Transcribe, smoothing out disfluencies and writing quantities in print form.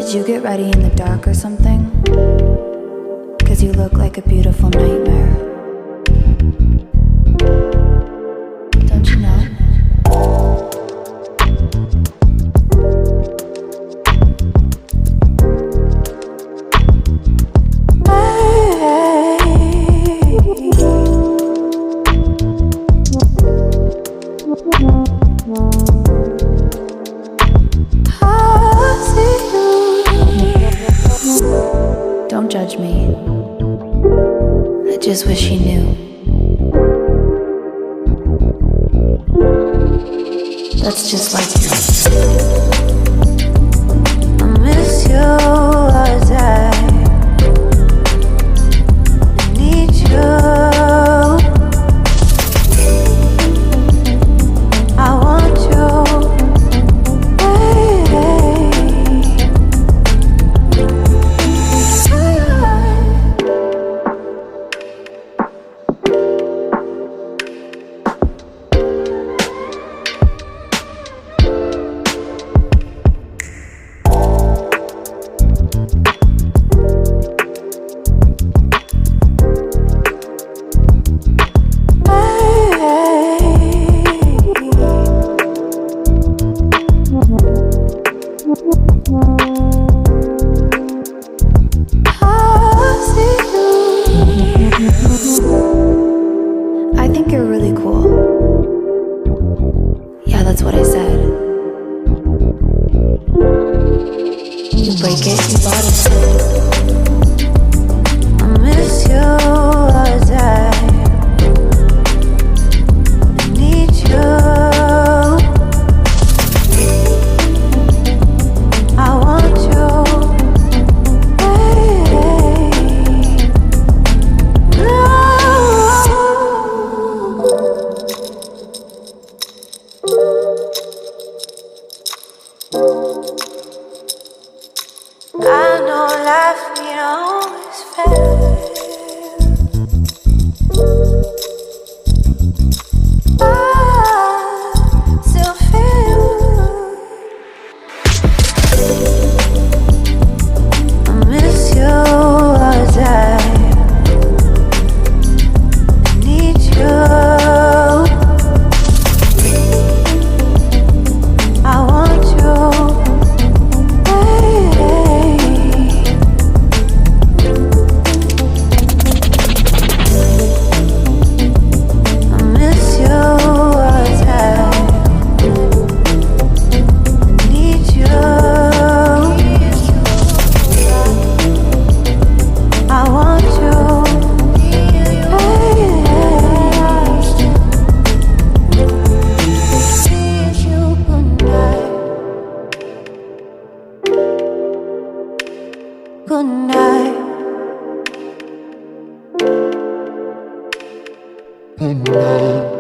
Did you get ready in the dark or something? 'Cause you look like a beautiful nightmare. Don't you know? Don't judge me. I just wish you knew. That's just like you. I miss you as I need you. I want you. I think you're really cool. Yeah, that's what I said. You break it, you bought it. I miss you as I need you. I want you. I know life ain't always fair. I still feel I miss you as I need you. I want you. Good night. Good night.